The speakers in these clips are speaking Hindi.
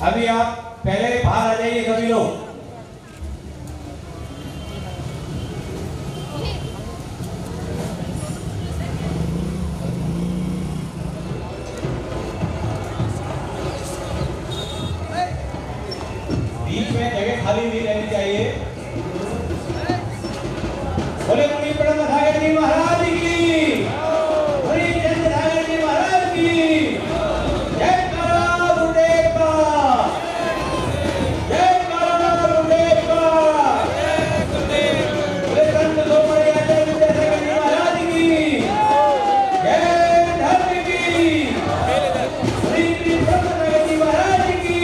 अभी आप पहले बाहर आ जाइए सभी लोग। बीच में जगह खाली नहीं रहनी चाहिए। बोले मुनि प्रणव सागर जी महाराज की, मुनि चंद्र सागर जी महाराज की जय। काला बुडेपा, जय काला बुडेपा, बोले संत सोमरी आचार्य विद्यासागर जी महाराज की जय। धर्म की श्री श्री ब्रह्म सागर जी महाराज की।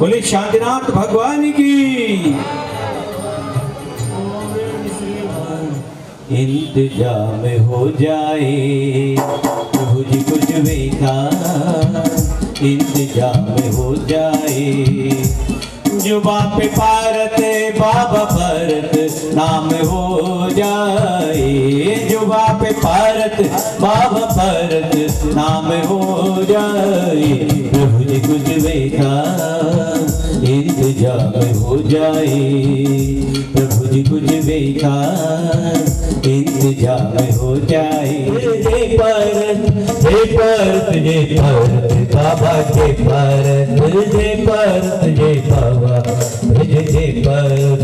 बोले शांतिनाथ भगवान की। इंतजाम हो जाए प्रभु जी कुछ बेटा, इंतजाम हो जाए। जो बाप भारत बाबा भारत नाम हो जाए, जो बाप भारत बाबा भारत नाम हो जाए। प्रभु जी कुछ बेटा इंतजाम हो जाए, प्रभु जी कुछ बेटा इंतजाम हो जाए। जय भारत जय भारत जय भारत बाबा जय भारत, जय भारत जय बाबा जय जय भारत।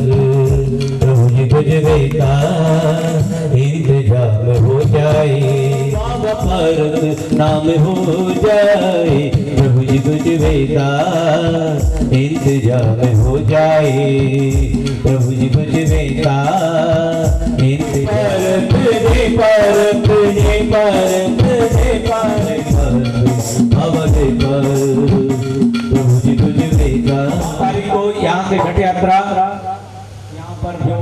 प्रभु जी कुछ बेटा इंतजाम हो जाए, बाबा भारत नाम हो जाए। प्रभु जी कुछ बेटा इंतजाम हो जाए, प्रभु जी कुछ बेटा भारत जय भारत जय भारत जय भारत बाबा जय भारत। प्रभु जी कुछ बेटा तारीख को यहाँ से घट यात्रा, यहाँ पर जो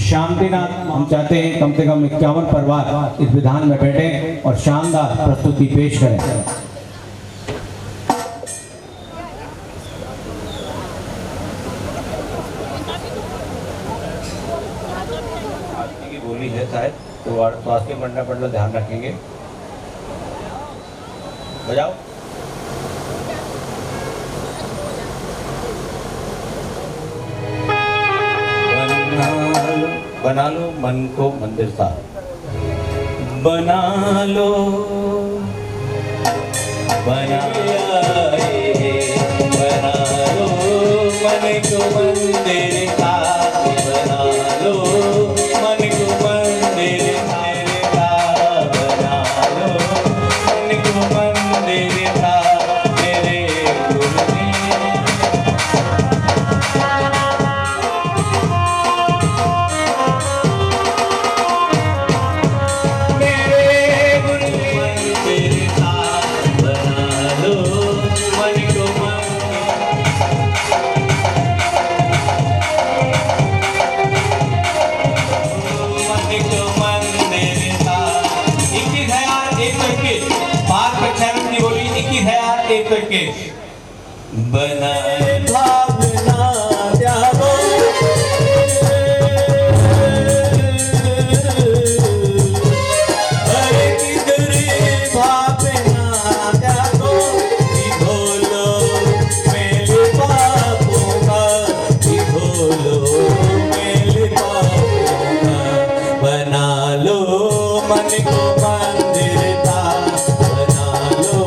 शांतिनाथ हम चाहते हैं कम से कम 51 परिवार इस विधान में बैठे और शानदार प्रस्तुति पेश करें। बोली है शायद तो स्वास्थ्य मंडल ध्यान रखेंगे। बजाओ। बना लो मन को मंदिर सा, बना लो बना लो मन को मंदिर सा, बना लो मन को मंदिर सा, बना लो मन को मंदिर सा मेरे एक करके बना भावना जागो, अरे किधर भावना जागो, ढोलो मेरे बापों का, ढोलो मेरे बापों का। बना लो मन को मंदिर था, बना लो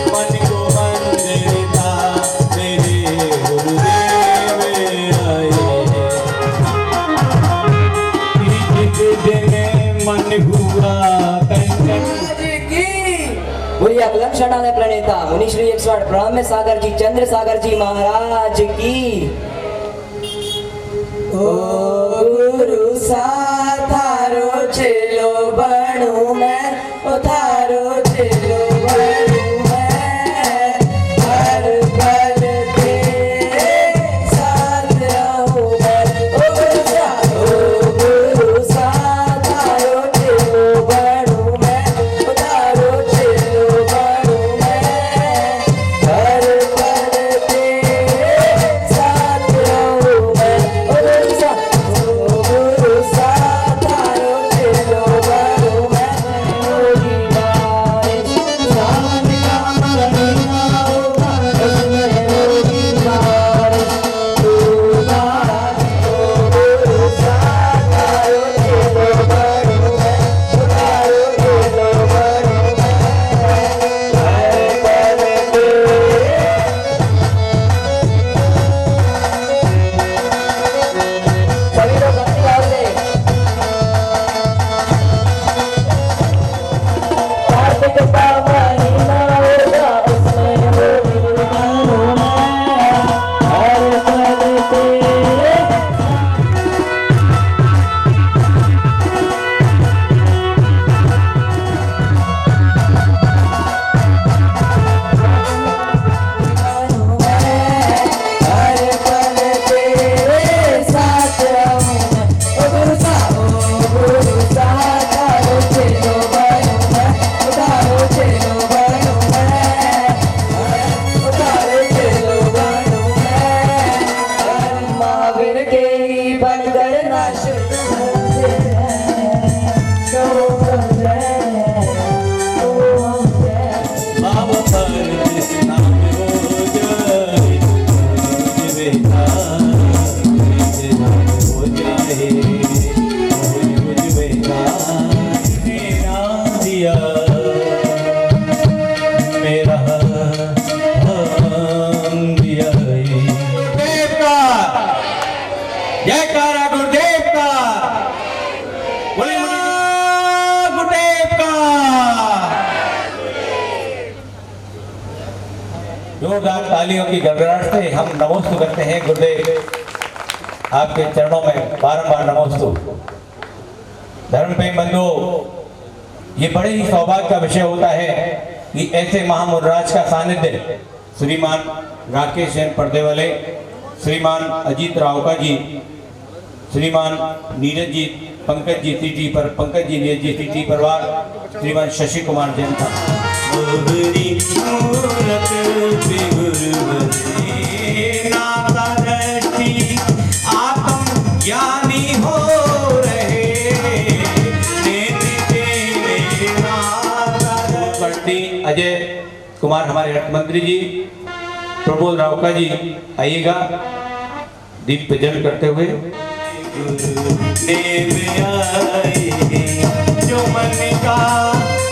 मन को मंदिर था मेरे गुरुदेव आए। मन हुआ पूरी अकलम शरणालय प्रणेता मुनि श्री 108 ब्रह्म सागर जी चंद्र सागर जी महाराज की। ओ गुरु साथारो चलो बनू मैं, ओ थारो चलो बनू मैं, हर पल तेरे साथ रहूं मैं। ओ गुरु साथारो चलो बनू मैं, ओ थारो चलो बनू मैं, हर पल तेरे साथ रहूं मैं। ओ गुरु साथारो चलो बनू दिया मेरा हम दिया देव का जयकारा गुरुदेव का बोले गुरुदेव का जोरदार तालियों की गड़गड़ाहट से हम नमोस्तु करते हैं गुरुदेव आपके चरणों में बारंबार नमोस्तु। धर्म प्रेम बंधुओं, ये बड़े ही सौभाग्य का विषय होता है कि ऐसे महामुराज का सानिध्य श्रीमान राकेश जैन पर्दे वाले, श्रीमान अजीत रावका जी, श्रीमान नीरज जी, पंकज जी सीटी पर पंकज जी नीरज जी सीटी परवार, श्रीमान शशि कुमार जैन था। ज्ञानी हो रहे अजय कुमार हमारे अर्थ मंत्री जी, प्रबोध रावका जी आइएगा दीप प्रज्वलन करते हुए। जो मन का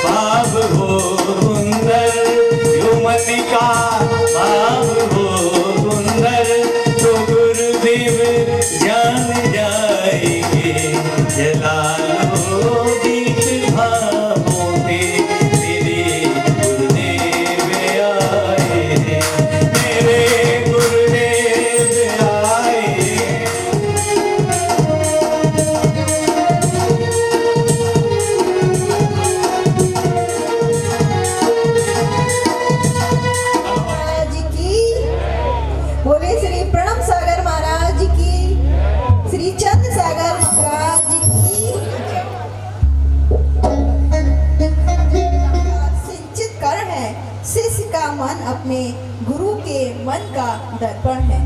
भाव हो सुंदर, जो मन का भाव हो सुंदर, तो गुरुदेव जान जाएंगे। जला लो दीप भावों से, मेरे गुरुदेव आए, मेरे गुरुदेव आए। महाराज की बोले श्री प्रणव सागर महाराज की, श्री चंद्र सागर महाराज की। सिंचित कर्ण है शिष्य का मन, अपने गुरु के मन का दर्पण है।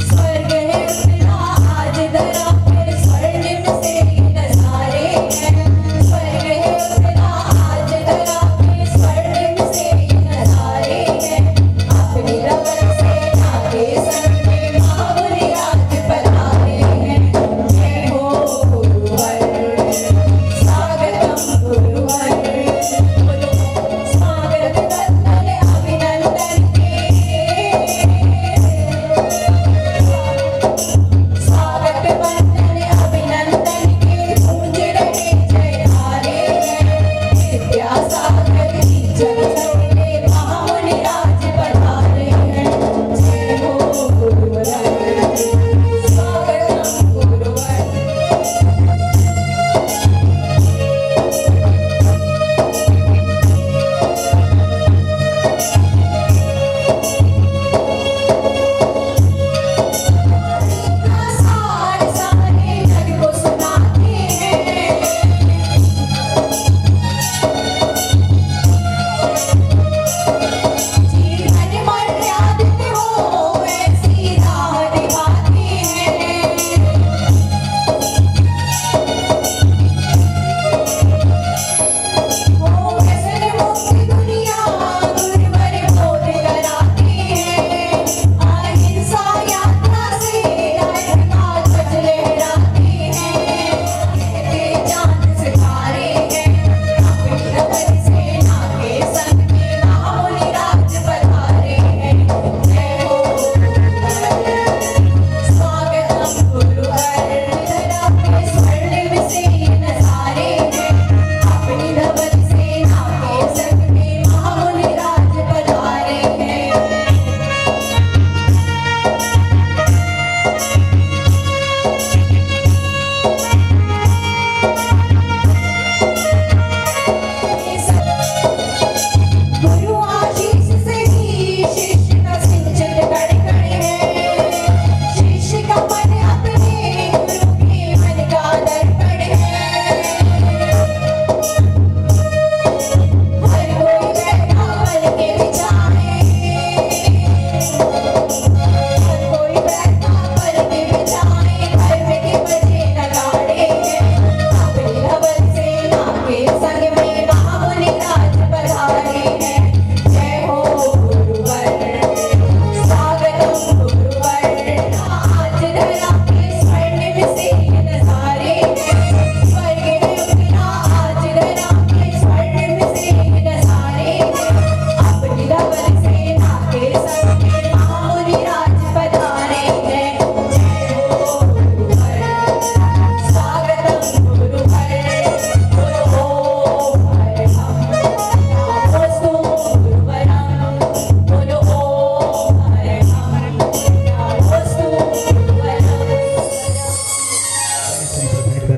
स्वर्ग है अपना आज धरा पे, स्वर्ग से नजारे हैं। स्वर्ग है अपना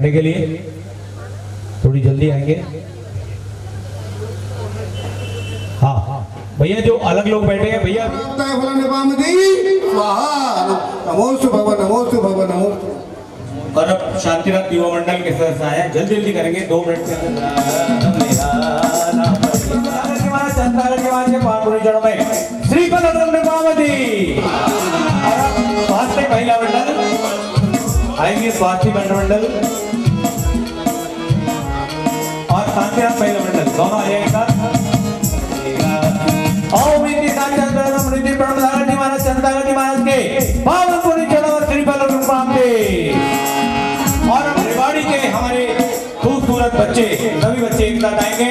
बैठने के लिए, थोड़ी जल्दी आएंगे। हाँ भैया, जो अलग लोग बैठे हैं भैया, नमोस्तु भगवान, नमोस्तु भगवान, नमोस्तु। और अब शांतिनाथ युवा मंडल के सदस्य आए हैं, जल्दी जल्दी करेंगे 2 मिनट के अंदर। श्री स्वास्थ्य महिला मंडल आएंगे, स्वास्थ्य मंडल और शांतिनाथ महिला मंडल दोनों आ जाएंगे ओम इति साक्षात ब्रह्म निधि प्रणव धारण महाराज चंद्रगति महाराज के पावन पुण्य चरणों और श्री बल प्रणाम दे। और रेवाड़ी के हमारे खूबसूरत बच्चे, सभी बच्चे एक साथ आएंगे।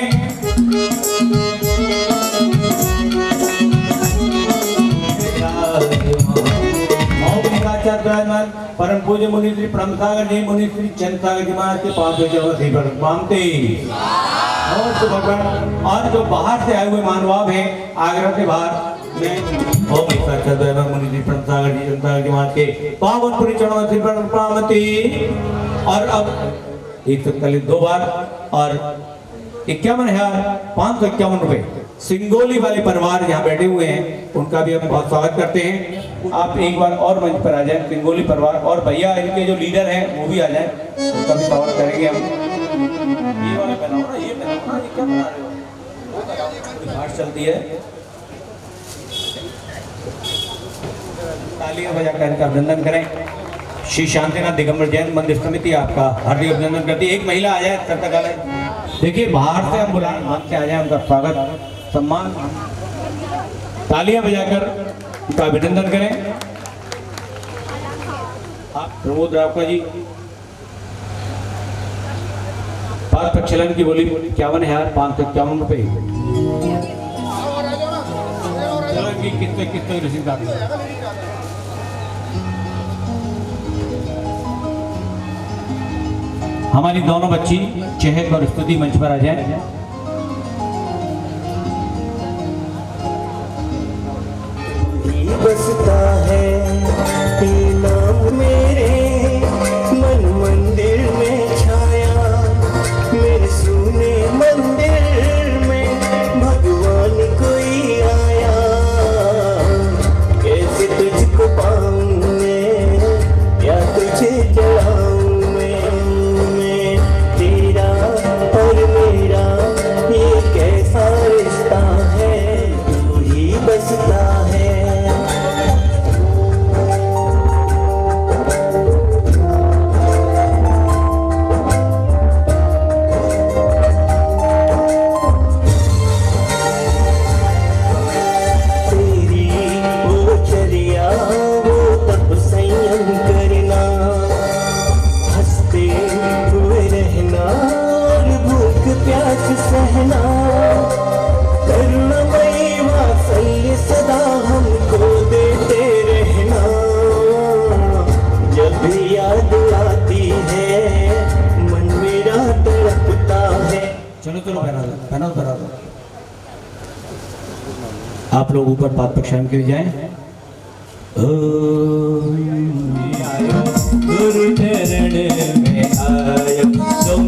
परम पूज्य मुनि श्री प्रणव सागर जी, मुनि श्री चंद्रसागर जी महाराज के पावन चरणों श्री बल प्रणाम दे। और जो बाहर से आए हुए मानवाब हैं, आगरा से बाहर में ओम साक्षात मुनि श्री प्रणव सागर जी, चंद्रसागर जी महाराज के पावन पुण्य चरणों श्री बल प्रणाम दे। और अब 142 बार और 51,551 रुपए सिंगोली वाले परिवार यहाँ बैठे हुए हैं, उनका भी हम बहुत स्वागत करते हैं। आप एक बार और मंच पर आ जाएं, सिंगोली परिवार और भैया इनके जो लीडर हैं वो भी आ जाएं, उनका भी स्वागत करेंगे हम। ये वाले बनाओ ना, ये बनाओ ना, ये क्या बना रहे हो? घाट चलती है, तालियां बजाकर इनका अभिनंदन करें। श्री शांतिनाथ दिगंबर जैन मंदिर समिति आपका हार्दिक अभिनंदन करती है। एक महिला आ जाए तब तक, देखिए बाहर से हम बुलाएं, मंच से आ जाए, उनका स्वागत सम्मान तालियां बजाकर उनका अभिनंदन करें। आप प्रमोद रावका जी, 5 प्रचलन की बोली 51,551 रुपए। चलो कितने रसीद आ गई। हमारी दोनों बच्ची चहक और स्तुति मंच पर आ जाए। बसता है नाम मेरे मन मंदिर में छाया, मेरे सुने मंदिर में भगवान कोई आया। कैसे तुझको पाऊं मैं, या तुझे जलाऊं मैं, तेरा और मेरा ये कैसा रिश्ता है, तू ही बसता है। सहना करुणामयी वात्सल्य सदा हमको देते रहना, जब भी याद आती है मन मेरा तड़पता है। चलो पहना दो। आप लोग ऊपर पाद प्रक्षालन के लिए जाएं। गुरु चरण में आयो, तुम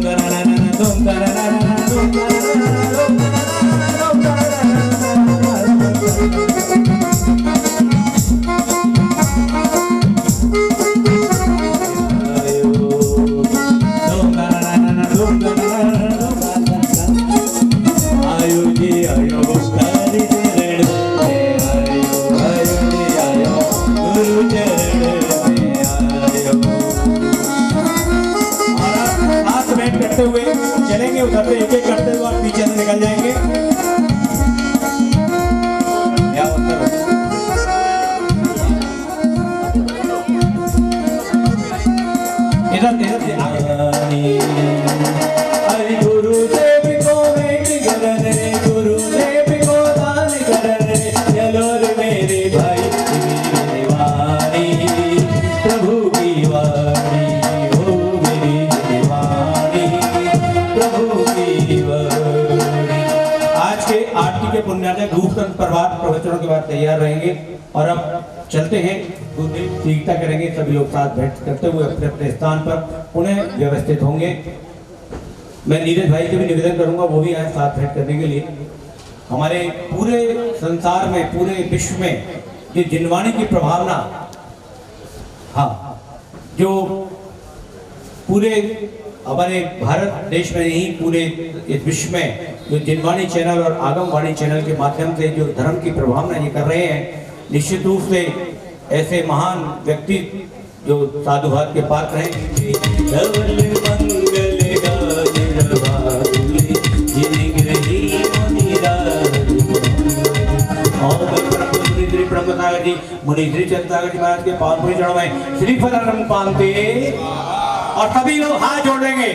हुए चलेंगे, उधर से एक एक करते हुए आप पीछे से निकल जाएंगे। इधर से अरे गुरुदेव को भेंट करन रे, गुरुदेव को दान करन रे, चलो रे मेरे भाई मेरी वाणी, प्रभु की वाणी हो मेरी वाणी, प्रभु की वाणी। आज के आरती के पुण्यार्थ रूपचंद परिवार प्रवचनों के बाद तैयार रहेंगे और अब चलते हैं। गुरुदेव सीखता करेंगे, सभी लोग साथ बैठ करते हुए अपने अपने स्थान पर पुनः व्यवस्थित होंगे। मैं नीरज भाई से भी निवेदन करूंगा, वो भी आए साथ बैठ करने के लिए। हमारे पूरे संसार में, पूरे विश्व में ये जिनवाणी की प्रभावना, हाँ, जो पूरे हमारे भारत देश में नहीं, पूरे इस विश्व में जो जिनवाणी चैनल और आगमवाणी चैनल के माध्यम से जो धर्म की प्रभावना ये कर रहे हैं, निश्चित रूप से ऐसे महान व्यक्ति जो साधुवाद के पात्र हैं। मुनि श्री चंद्रसागर जी महाराज के पावन पूरी चढ़ावे श्रीफल पानते और सभी लोग हाथ जोड़ेंगे,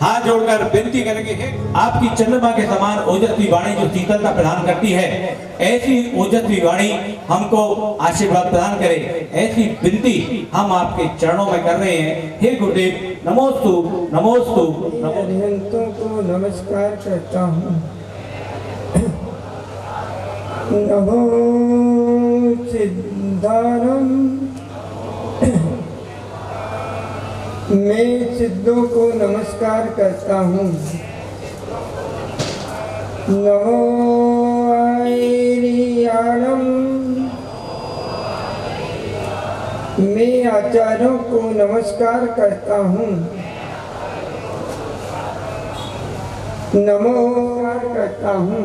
हाथ जोड़कर विनती करेंगे, आपकी चंद्रमा के समान ओजस्वी वाणी जो शीतलता प्रदान करती है, ऐसी ओजस्वी वाणी हमको आशीर्वाद प्रदान करे, ऐसी विनती हम आपके चरणों में कर रहे हैं। हे गुरुदेव, नमोस्तु नमोस्तु अरिहंतों को नमस्कार करता हूँ। नमो सिद्धारम, मैं सिद्धों को नमस्कार करता हूँ। नमो आयरियाणम, मैं आचार्यों को नमस्कार करता हूँ। नमो करता हूँ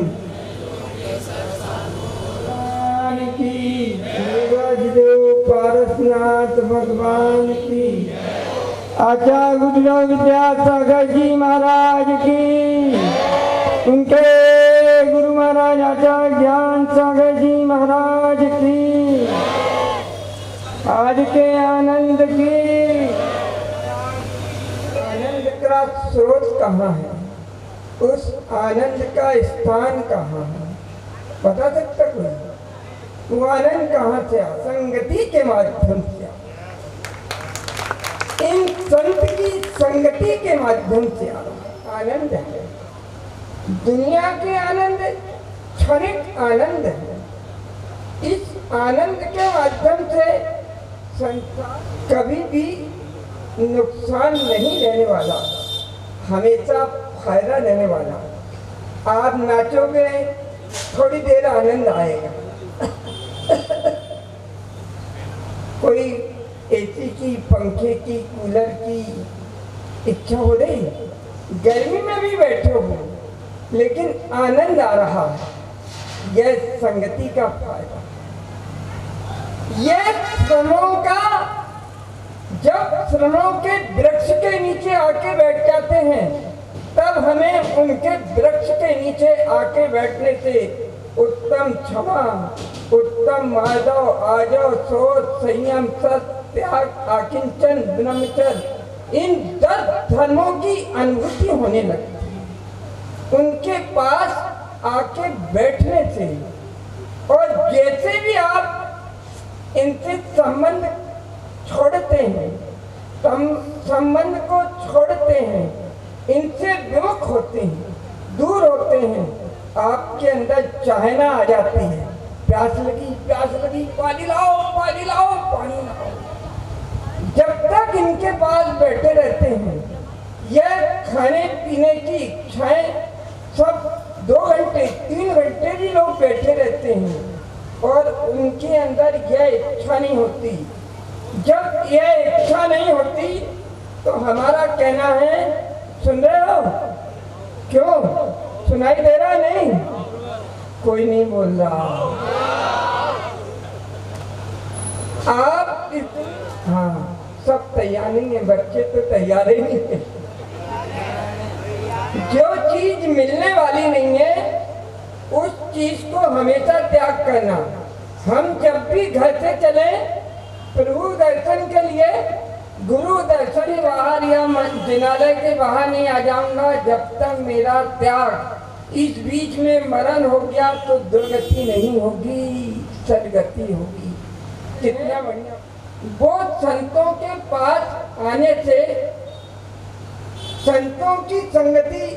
की देव पारसनाथ भगवान की, आचार्य गुरुदेव विद्यासागर जी महाराज की, उनके गुरु महाराज आचार्य ज्ञान सागर जी महाराज की, आज के आनंद की। आनंद का स्रोत कहाँ है, उस आनंद का स्थान कहाँ है, बता सकता कोई? वो आनंद कहाँ से आ? संगति के माध्यम से आ। इन संत की संगति के माध्यम से आनंद है। दुनिया के आनंद क्षणिक आनंद है। इस आनंद के माध्यम से संसार कभी भी नुकसान नहीं रहने वाला, हमेशा फायदा रहने वाला। आप नाचोगे, थोड़ी देर आनंद आएगा। कोई एसी की, पंखे की, कूलर की इच्छा हो रही, गर्मी में भी बैठे हो लेकिन आनंद आ रहा है, यह संगति का फायदा। यह श्रमों का, जब श्रमों के वृक्ष के नीचे आके बैठ जाते हैं, तब हमें उनके वृक्ष के नीचे आके बैठने से उत्तम क्षमा, उत्तम माधव, आजव, शोध, संयम, सत्य, त्याग, आकिंचन, ब्रह्मचर्य, इन 10 धर्मों की अनुभूति होने लगती है उनके पास आके बैठने से। और जैसे भी आप इनसे संबंध छोड़ते हैं, संबंध को छोड़ते हैं, इनसे विमुख होते हैं, दूर होते हैं, आपके अंदर चाहना आ जाती है, प्यास लगी, पानी लाओ, पानी लाओ, पानी लाओ। जब तक इनके पास बैठे रहते हैं, यह खाने पीने की इच्छाएं सब 2 घंटे 3 घंटे भी लोग बैठे रहते हैं और उनके अंदर यह इच्छा नहीं होती। जब यह इच्छा नहीं होती तो हमारा कहना है, सुन रहे हो? क्यों सुनाई दे रहा? नहीं, कोई नहीं बोल रहा। आप हाँ, सब तैयार नहीं है, बच्चे तो तैयार ही नहीं है। जो चीज मिलने वाली नहीं है, उस चीज को हमेशा त्याग करना। हम जब भी घर से चले प्रभु दर्शन के लिए, गुरु दर्शन के बाहर या जिनालय के बाहर नहीं आ जाऊंगा जब तक मेरा त्याग, इस बीच में मरण हो गया तो दुर्गति नहीं होगी, सदगति होगी। कितना बढ़िया। वो संतों के पास आने से, संतों की संगति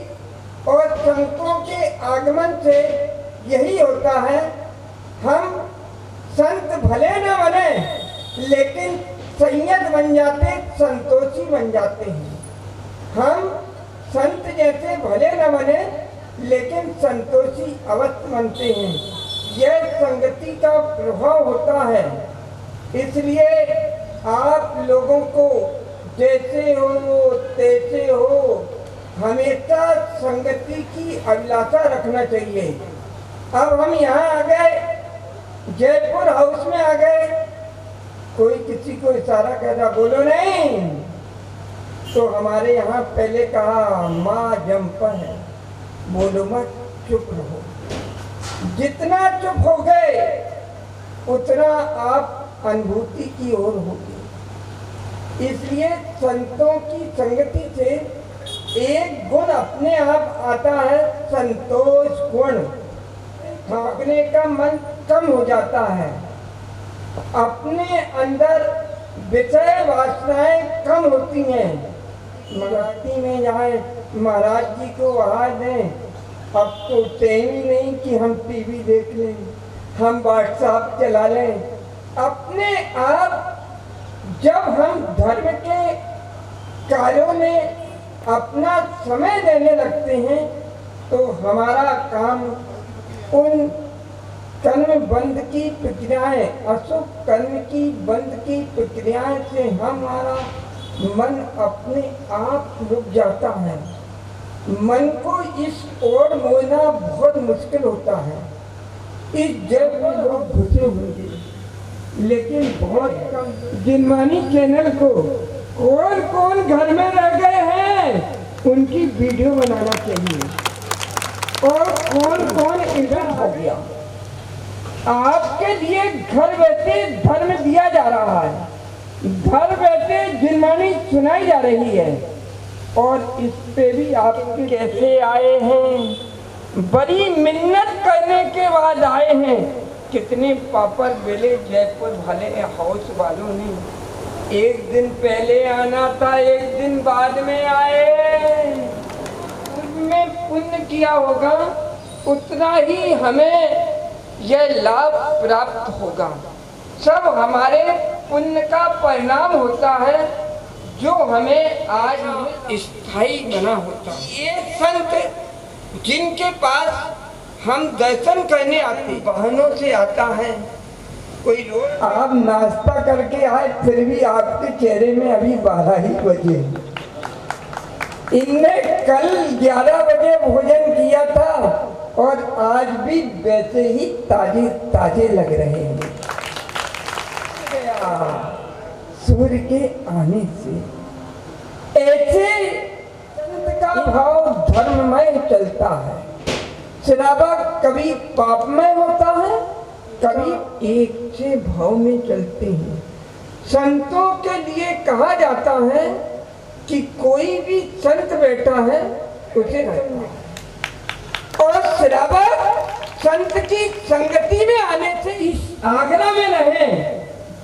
और संतों के आगमन से यही होता है, हम संत भले न बने लेकिन संयत बन जाते, संतोषी बन जाते हैं। हम संत जैसे भले न बने लेकिन संतोषी अवश्य बनते हैं। यह संगति का प्रभाव होता है। इसलिए आप लोगों को जैसे हो तैसे हो हमेशा संगति की अभिलाषा रखना चाहिए। अब हम यहाँ आ गए, जयपुर हाउस में आ गए, कोई किसी को इशारा कर रहा बोलो नहीं, तो हमारे यहाँ पहले कहा माँ जम्पर है, बोलो मत, चुप रहो। जितना चुप हो गए उतना आप अनुभूति की ओर होगी। इसलिए संतों की संगति से एक गुण अपने आप आता है, संतोष गुण। भागने का मन कम हो जाता है, अपने अंदर विषय वासनाएं कम होती हैं। मराठी में जाए महाराज जी को आवाज दें, अब तो टाइम ही नहीं कि हम टीवी देख लें, हम व्हाट्सएप चला लें। अपने आप जब हम धर्म के कार्यों में अपना समय देने लगते हैं तो हमारा काम उन कर्म बंध की प्रक्रियाएं, अशुभ कर्म की बंध की प्रक्रियाएं से हमारा मन अपने आप रुक जाता है। मन को इस ओर मोड़ना बहुत मुश्किल होता है। इस जग में लोग घुसे होंगे लेकिन बहुत कम। जिनवानी चैनल को कौन कौन घर में रह गए हैं उनकी वीडियो बनाना चाहिए, और कौन कौन इधर हो गया। आपके लिए घर बैठे धर्म दिया जा रहा है, घर बैठे जिनवानी सुनाई जा रही है, और इस पे भी आप कैसे आए हैं, बड़ी मिन्नत करने के बाद आए हैं। कितने पापड़ बेले जयपुर वाले हाउस वालों ने, एक दिन पहले आना था, एक दिन बाद में आए। उनमें पुण्य किया होगा उतना ही हमें यह लाभ प्राप्त होगा। सब हमारे पुण्य का परिणाम होता है जो हमें आज स्थायी बना होता है। ये संत जिनके पास हम दर्शन करने आते, वाहनों से आता है कोई लोग, आप नाश्ता करके आए फिर भी आपके चेहरे में अभी 12 ही बजे। इनने कल 11 बजे भोजन किया था और आज भी वैसे ही ताजे ताजे लग रहे हैं। सूर्य के आने से ऐसे संत का भाव धर्ममय चलता है। शराबा कभी पापमय होता है, कभी एक से भाव में चलते हैं। संतों के लिए कहा जाता है कि कोई भी संत बैठा है उसे रहता है। और शराबा संत की संगति में आने से इस आगरा में रहे,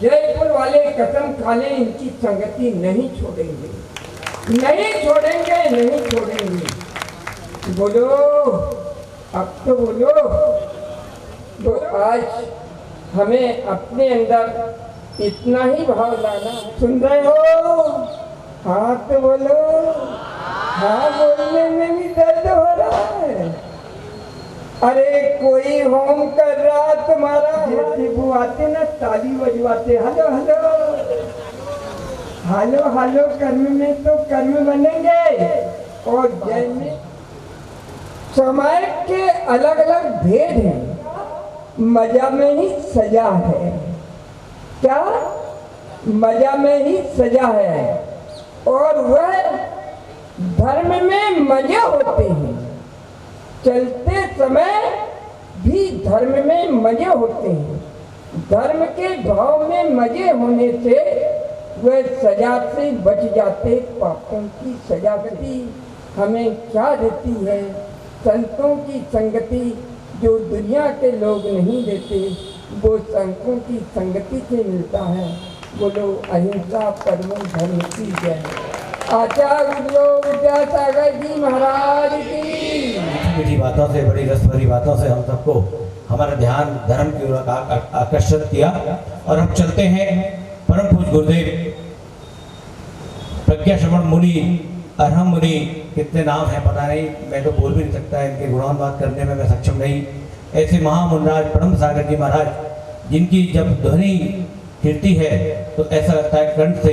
जयपुर वाले कसम खा लें इनकी संगति नहीं छोड़ेंगे, नहीं छोड़ेंगे, नहीं छोड़ेंगे। बोलो अब तो बोलो। तो आज हमें अपने अंदर इतना ही भाव लाना। सुन रहे हो? हाँ तो बोलो। हाँ बोलने में भी दर्द हो रहा है। अरे कोई होम कर रहा तुम्हारा, जैसे वो आते ना ताली बजवाते, हेलो हेलो हेलो हेलो, कर्म में तो कर्म बनेंगे। और जय में समय के अलग अलग भेद हैं, मजा में ही सजा है। क्या? मजा में ही सजा है। और वह धर्म में मजे होते हैं, चलते समय भी धर्म में मजे होते हैं। धर्म के भाव में मजे होने से वह सजा से बच जाते। पापों की सजा भी हमें क्या देती है? संतों की संगति जो दुनिया के लोग नहीं देते, वो संतों की संगति से मिलता है। बोलो अहिंसा परमो धर्म की जय। आचार्य विद्यासागर जी महाराज की। मीठी बातों से, बड़ी रस भरी बातों से हम सबको हमारा ध्यान धर्म की ओर आकर्षित किया। और हम चलते हैं परम पूज्य गुरुदेव प्रज्ञा श्रवण मुनि, अरहम मुनि, कितने नाम हैं पता नहीं, मैं तो बोल भी नहीं सकता, इनके गुणानुवाद करने में मैं सक्षम नहीं। ऐसे महामुनराज परम सागर जी महाराज, जिनकी जब ध्वनि गिरती है तो ऐसा लगता है कंठ से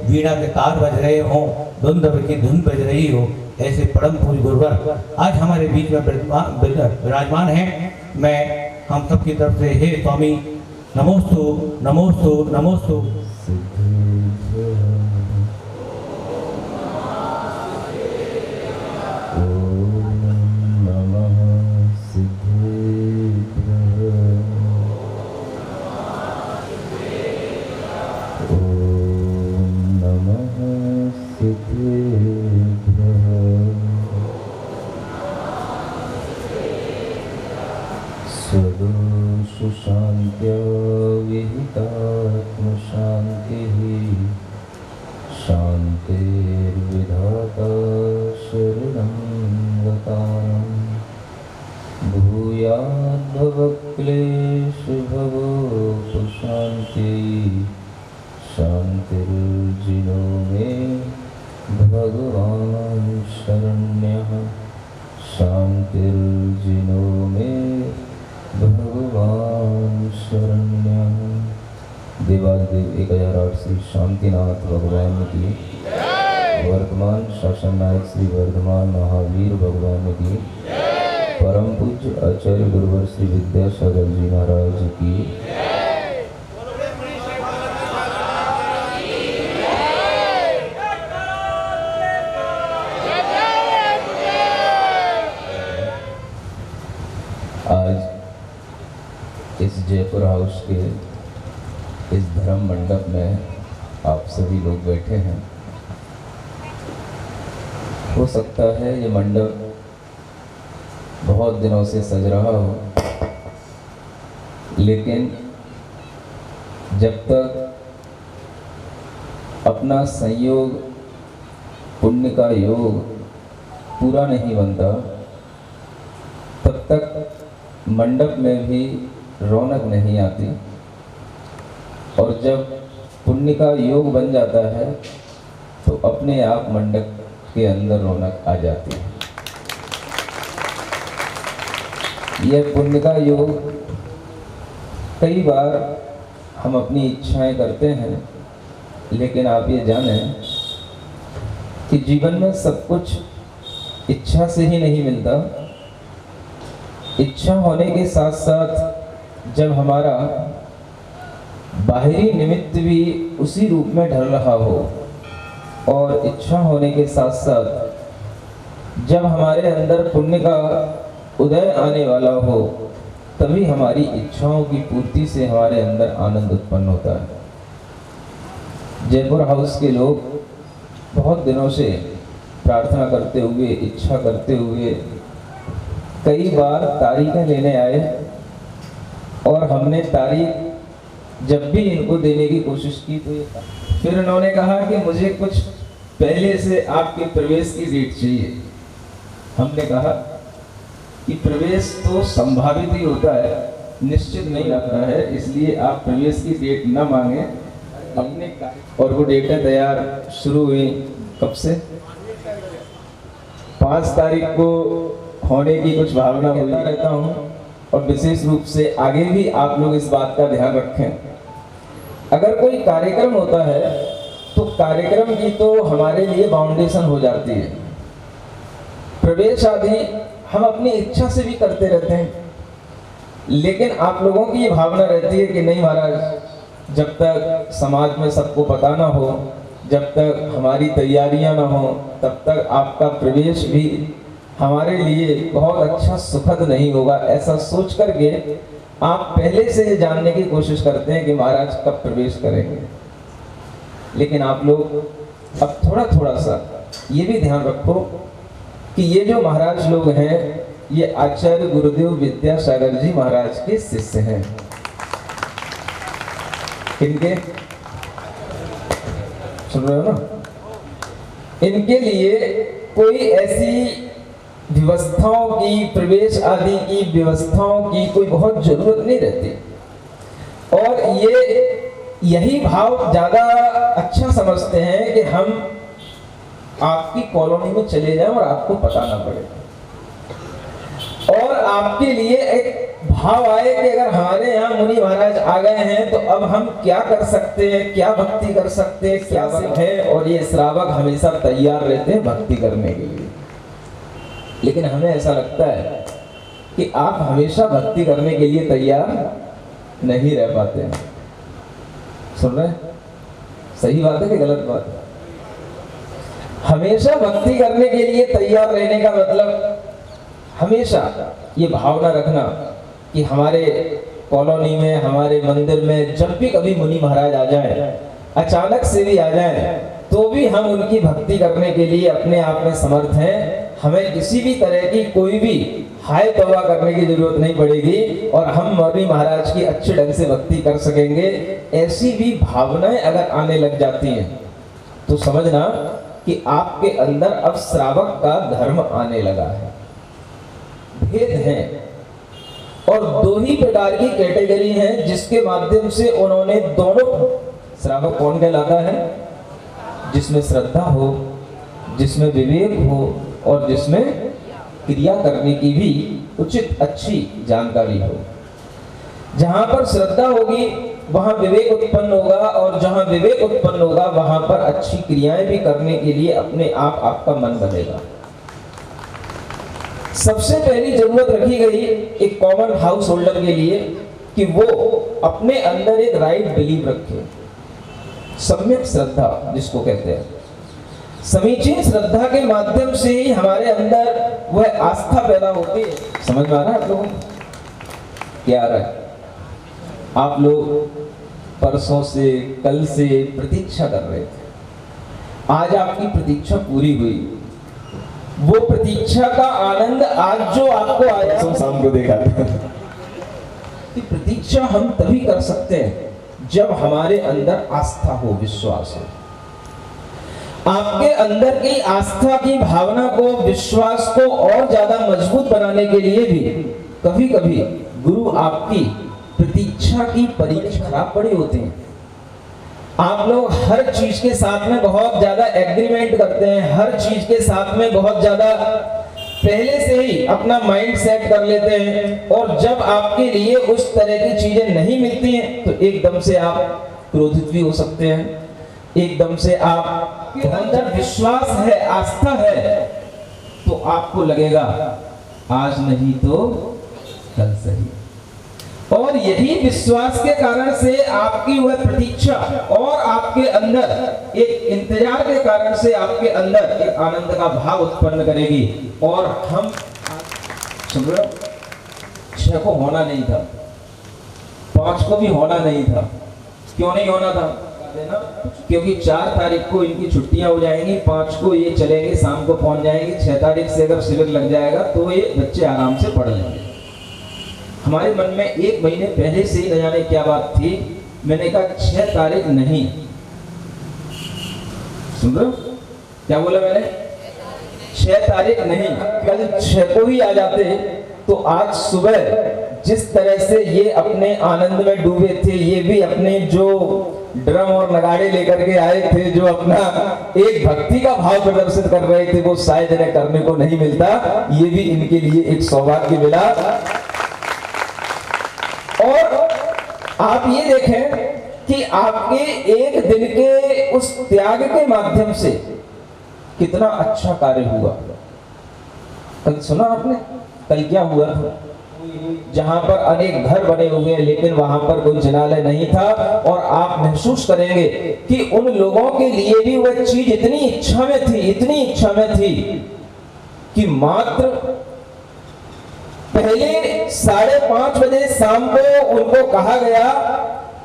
वीणा के तार बज रहे हों, धुन की धुन बज रही हो। ऐसे परम पूज्य गुरुवर आज हमारे बीच में विराजमान हैं। मैं हम सब की तरफ से हे स्वामी नमोस्तु नमोस्तु नमोस्तु। शांत्या विहितात्म शांतिः शांतिर्विधाता शरणं गतानां भूयाद्भवक्लेशभवोपशान्त्यै शान्तिर्जिनो मे भगवान् शरण्यः शान्तिर्जिनो मे भगवान शरण्यः। देवादिदेव 1008 श्री शांतिनाथ भगवान की, वर्तमान शासन नायक श्री वर्धमान महावीर भगवान की, परम पूज्य आचार्य गुरुवर श्री विद्यासागर जी महाराज की, आज इस जयपुर हाउस के इस धर्म मंडप में आप सभी लोग बैठे हैं। हो सकता है ये मंडप बहुत दिनों से सज रहा हो, लेकिन जब तक अपना संयोग पुण्य का योग पूरा नहीं बनता, तब तक मंडप में भी रौनक नहीं आती। और जब पुण्य का योग बन जाता है तो अपने आप मंडप के अंदर रौनक आ जाती है। यह पुण्य का योग कई बार हम अपनी इच्छाएं करते हैं, लेकिन आप ये जानें कि जीवन में सब कुछ इच्छा से ही नहीं मिलता। इच्छा होने के साथ साथ जब हमारा बाहरी निमित्त भी उसी रूप में ढल रहा हो, और इच्छा होने के साथ साथ जब हमारे अंदर पुण्य का उदय आने वाला हो, तभी हमारी इच्छाओं की पूर्ति से हमारे अंदर आनंद उत्पन्न होता है। जयपुर हाउस के लोग बहुत दिनों से प्रार्थना करते हुए, इच्छा करते हुए कई बार तारीखें लेने आए, और हमने तारीख जब भी इनको देने की कोशिश की तो फिर उन्होंने कहा कि मुझे कुछ पहले से आपके प्रवेश की डेट चाहिए। हमने कहा कि प्रवेश तो संभावित ही होता है, निश्चित नहीं लगता है, इसलिए आप प्रवेश की डेट न मांगे अपने। और वो डेटें तैयार शुरू हुई कब से? 5 तारीख को होने की कुछ भावना होता रहता हूँ, और विशेष रूप से आगे भी आप लोग इस बात का ध्यान रखें। अगर कोई कार्यक्रम होता है तो कार्यक्रम की तो हमारे लिए बाउंडेशन हो जाती है। प्रवेश आदि हम अपनी इच्छा से भी करते रहते हैं, लेकिन आप लोगों की ये भावना रहती है कि नहीं महाराज, जब तक समाज में सबको पता ना हो, जब तक हमारी तैयारियां ना हो, तब तक आपका प्रवेश भी हमारे लिए बहुत अच्छा सुखद नहीं होगा। ऐसा सोच करके आप पहले से ये जानने की कोशिश करते हैं कि महाराज कब प्रवेश करेंगे। लेकिन आप लोग अब थोड़ा थोड़ा सा ये भी ध्यान रखो कि ये जो महाराज लोग हैं, ये आचार्य गुरुदेव विद्यासागर जी महाराज के शिष्य हैं। इनके सुन रहे हो ना? इनके लिए कोई ऐसी व्यवस्थाओं की, प्रवेश आदि की व्यवस्थाओं की कोई बहुत जरूरत नहीं रहती। और ये यही भाव ज्यादा अच्छा समझते हैं कि हम आपकी कॉलोनी में चले जाएं और आपको पता ना पड़े, और आपके लिए एक भाव आए कि अगर हमारे यहाँ मुनि महाराज आ गए हैं तो अब हम क्या कर सकते हैं, क्या भक्ति कर सकते हैं, क्या है। और ये श्रावक हमेशा तैयार रहते हैं भक्ति करने के लिए। लेकिन हमें ऐसा लगता है कि आप हमेशा भक्ति करने के लिए तैयार नहीं रह पाते हैं। सुन रहे हैं? सही बात है कि गलत बात है? हमेशा भक्ति करने के लिए तैयार रहने का मतलब हमेशा ये भावना रखना कि हमारे कॉलोनी में, हमारे मंदिर में जब भी कभी मुनि महाराज आ जाएं, अचानक से भी आ जाएं, तो भी हम उनकी भक्ति करने के लिए अपने आप में समर्थ हैं। हमें किसी भी तरह की कोई भी हाय तौबा करने की जरूरत नहीं पड़ेगी और हम मुनि महाराज की अच्छे ढंग से भक्ति कर सकेंगे। ऐसी भी भावनाएं अगर आने लग जाती हैं तो समझना कि आपके अंदर अब श्रावक का धर्म आने लगा है। भेद हैं और दो ही प्रकार की कैटेगरी हैं जिसके माध्यम से उन्होंने दोनों, श्रावक कौन कहलाता है? जिसमें श्रद्धा हो, जिसमें विवेक हो और जिसमें क्रिया करने की भी उचित अच्छी जानकारी हो। जहां पर श्रद्धा होगी वहां विवेक उत्पन्न होगा, और जहां विवेक उत्पन्न होगा वहां पर अच्छी क्रियाएं भी करने के लिए अपने आप आपका मन बनेगा। सबसे पहली जरूरत रखी गई एक कॉमन हाउस होल्डर के लिए कि वो अपने अंदर एक राइट बिलीव रखे, सम्यक श्रद्धा जिसको कहते हैं। समीचीन श्रद्धा के माध्यम से ही हमारे अंदर वह आस्था पैदा होती है। समझ में आ रहा है आप लोगों को? क्या आ रहा है? आप लोग परसों से, कल से प्रतीक्षा कर रहे थे, आज आपकी प्रतीक्षा पूरी हुई। वो प्रतीक्षा का आनंद आज जो आपको आया, शाम को देखा कि प्रतीक्षा हम तभी कर सकते हैं जब हमारे अंदर आस्था हो, विश्वास हो। आपके अंदर की आस्था की भावना को, विश्वास को और ज्यादा मजबूत बनाने के लिए भी कभी कभी गुरु आपकी प्रतीक्षा की परीक्षा खराब पड़ी होती है। आप लोग हर चीज के साथ में बहुत ज्यादा एग्रीमेंट करते हैं, हर चीज के साथ में बहुत ज्यादा पहले से ही अपना माइंड सेट कर लेते हैं, और जब आपके लिए उस तरह की चीजें नहीं मिलती हैं तो एकदम से आप क्रोधित भी हो सकते हैं, एकदम से आपके अंदर विश्वास है, आस्था है, तो आपको लगेगा आज नहीं तो कल सही। और यही विश्वास के कारण से आपकी वह प्रतीक्षा और आपके अंदर एक इंतजार के कारण से आपके अंदर एक आनंद का भाव उत्पन्न करेगी। और हम 6 को होना नहीं था, 5 को भी होना नहीं था। क्यों नहीं होना था? क्योंकि 4 तारीख को इनकी छुट्टियां हो जाएंगी, 5 को ये चलेंगे, शाम को पहुंच जाएंगे, 6 तारीख से अगर शिविर लग जाएगा तो ये बच्चे आराम से पढ़ लेंगे। हमारे मन में 1 महीने पहले से ही न जाने क्या बात थी, मैंने कहा 6 तारीख नहीं। सुन रहे हो क्या बोला मैंने? 6 तारीख नहीं, कल 6 को ही आ जाते तो आज सुबह जिस तरह से ये अपने आनंद में डूबे थे, ये भी अपने जो ड्रम और नगाड़े लेकर के आए थे, जो अपना एक भक्ति का भाव प्रदर्शित कर रहे थे, वो शायद इन्हें करने को नहीं मिलता। ये भी इनके लिए एक सौभाग्य मिला। और आप ये देखें कि आपके एक दिन के उस त्याग के माध्यम से कितना अच्छा कार्य हुआ। कल सुना आपने? कल क्या हुआ था? जहां पर अनेक घर बने हुए हैं लेकिन वहां पर कोई जिनालय नहीं था, और आप महसूस करेंगे कि उन लोगों के लिए भी वह चीज इतनी इच्छा में थी, इतनी इच्छा में थी कि मात्र पहले 5:30 बजे शाम को उनको कहा गया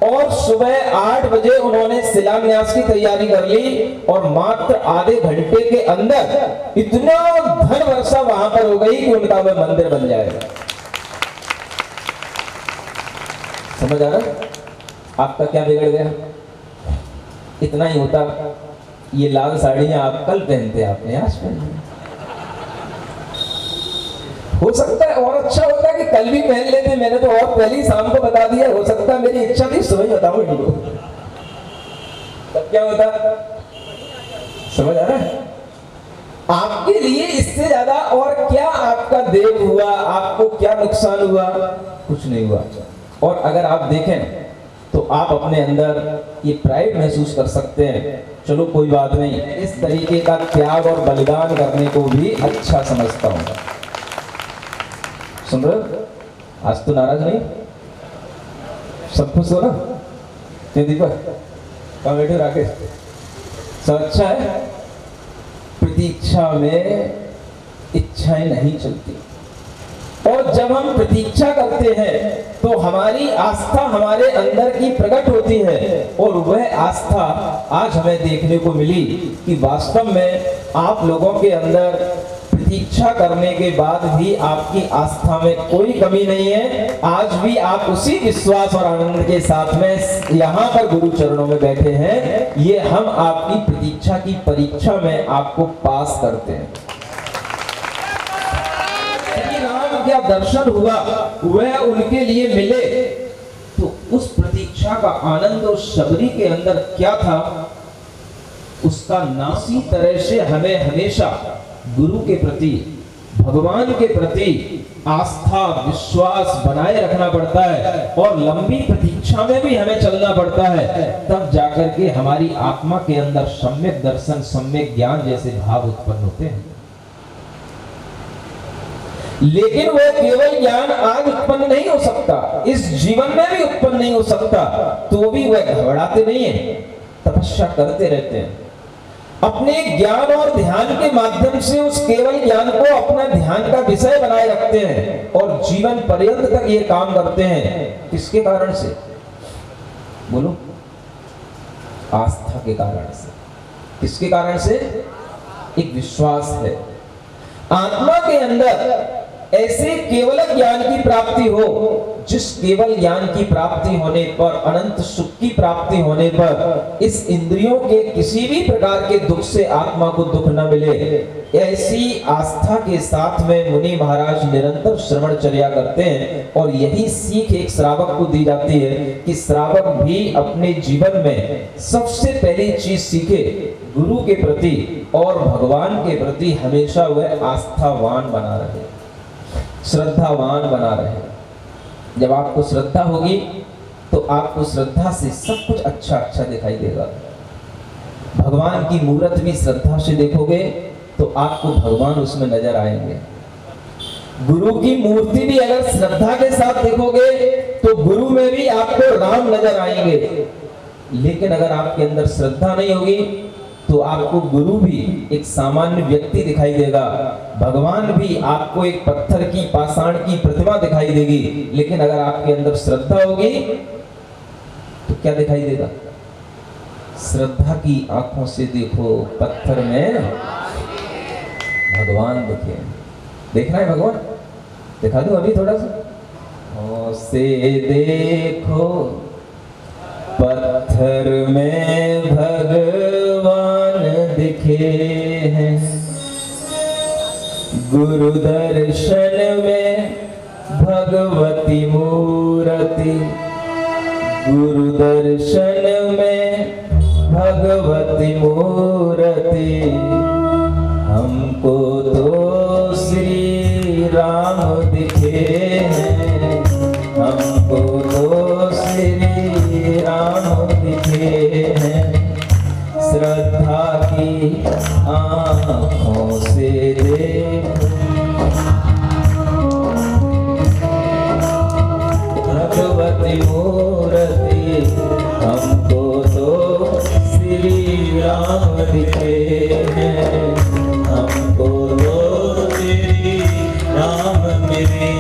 और सुबह 8 बजे उन्होंने शिलान्यास की तैयारी कर ली, और मात्र आधे घंटे के अंदर इतना धन वर्षा वहां पर हो गई कि उनका वह मंदिर बन जाएगा। समझ आ रहा? आपका क्या बिगड़ गया? इतना ही होता, ये लाल साड़ियां आप कल पहनते, आपने आज पहनी। हो सकता है और अच्छा होता है कि कल भी पहन लेते, मैंने तो और पहले ही शाम को बता दिया। हो सकता है मेरी इच्छा थी सुबह बताऊं इनको, तब क्या होता? समझ आ रहा है? आपके लिए इससे ज्यादा और क्या आपका देव हुआ, आपको क्या नुकसान हुआ? कुछ नहीं हुआ। और अगर आप देखें तो आप अपने अंदर ये प्राइड महसूस कर सकते हैं, चलो कोई बात नहीं, इस तरीके का त्याग और बलिदान करने को भी अच्छा समझता हूं। सुन रहे हो? आज तो नाराज नहीं, सब खुश हो ना? क्या दीपक, कहाँ बैठे राकेश? सब अच्छा है? प्रतीक्षा में इच्छाएं नहीं चलती, और जब हम प्रतीक्षा करते हैं तो हमारी आस्था हमारे अंदर की प्रकट होती है, और वह आस्था आज हमें देखने को मिली कि वास्तव में आप लोगों के अंदर प्रतीक्षा करने के बाद भी आपकी आस्था में कोई कमी नहीं है। आज भी आप उसी विश्वास और आनंद के साथ में यहाँ पर गुरु चरणों में बैठे हैं। ये हम आपकी प्रतीक्षा की परीक्षा में आपको पास करते हैं। राम क्या दर्शन हुआ वह उनके लिए मिले, तो उस प्रतीक्षा का आनंद और शबरी के अंदर क्या था उसका नाम। इसी तरह से हमें हमेशा गुरु के प्रति, भगवान के प्रति आस्था विश्वास बनाए रखना पड़ता है, और लंबी प्रतीक्षा में भी हमें चलना पड़ता है, तब जाकर के हमारी आत्मा के अंदर सम्यक दर्शन सम्यक ज्ञान जैसे भाव उत्पन्न होते हैं। लेकिन वह केवल ज्ञान आज उत्पन्न नहीं हो सकता, इस जीवन में भी उत्पन्न नहीं हो सकता, तो भी वह घबराते नहीं है, तपस्या करते रहते हैं। अपने ज्ञान और ध्यान के माध्यम से उस केवल ज्ञान को अपना ध्यान का विषय बनाए रखते हैं, और जीवन पर्यंत तक ये काम करते हैं। किसके कारण से? बोलो। आस्था के कारण से। किसके कारण से? एक विश्वास है। आत्मा के अंदर ऐसे केवल ज्ञान की प्राप्ति हो, जिस केवल ज्ञान की प्राप्ति होने पर, अनंत सुख की प्राप्ति होने पर इस इंद्रियों के किसी भी प्रकार के दुख से आत्मा को दुख न मिले, ऐसी आस्था के साथ में मुनि महाराज निरंतर श्रवणचर्या करते हैं। और यही सीख एक श्रावक को दी जाती है कि श्रावक भी अपने जीवन में सबसे पहली चीज सीखे, गुरु के प्रति और भगवान के प्रति हमेशा वह आस्थावान बना रहे, श्रद्धावान बना रहे। जब आपको श्रद्धा होगी तो आपको श्रद्धा से सब कुछ अच्छा अच्छा दिखाई देगा। भगवान की मूर्त भी श्रद्धा से देखोगे तो आपको भगवान उसमें नजर आएंगे। गुरु की मूर्ति भी अगर श्रद्धा के साथ देखोगे तो गुरु में भी आपको राम नजर आएंगे। लेकिन अगर आपके अंदर श्रद्धा नहीं होगी तो आपको गुरु भी एक सामान्य व्यक्ति दिखाई देगा, भगवान भी आपको एक पत्थर की पाषाण की प्रतिमा दिखाई देगी। लेकिन अगर आपके अंदर श्रद्धा होगी तो क्या दिखाई देगा? श्रद्धा की आंखों से देखो, पत्थर में भगवान दिखे। देखना है भगवान? दिखा दूं अभी थोड़ा सा। से देखो पत्थर में भगवान दिखे हैं, गुरु दर्शन में भगवती मूर्ति, गुरु दर्शन में भगवती मूर्ति। हमको तो श्री राम दिखे हैं, हमको तो श्री राम दिखे हैं। श्रद्धा की आँखों से देखो भगवती मूर्ति, हमको तो श्री राम दिखे हैं, हमको तो श्री राम मिले।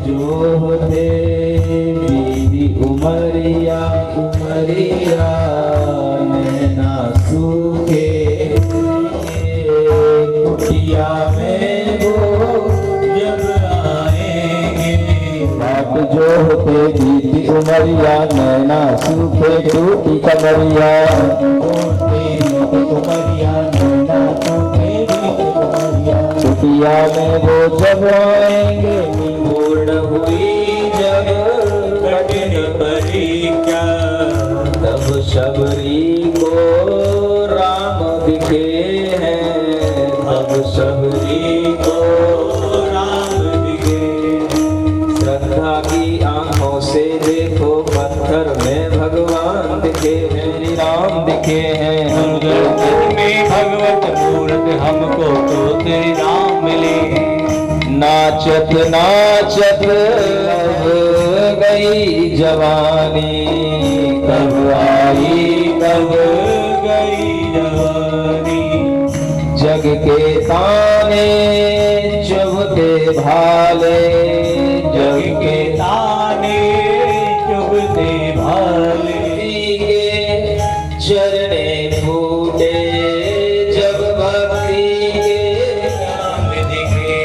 जो देवी उमरिया उमरिया नैना सूखे, कुटिया में वो जब आएंगे। बाप जो तेरी उमरिया नैना सूखे टूटी कमरिया, उमरिया नैना सूखे कमरिया। कुटिया में वो जब आएंगे, पूर्ण हुई जब कठिन परीक्षा, तब शबरी को दिखे हैं तब शबरी को राम दिखे। श्रद्धा की आंखों से देखो पत्थर में भगवान दिखे हैं, राम दिखे हैं। में भगवत मूर्त हमको तो तेरे राम मिले। नाचत नाचत अब गई जवानी, कब आई कब गई जवानी। जग के ताने चुभते भाले, जग के ताने चुभते भाले। के चरणे फूटे जब भक्ति के नाम दिखे।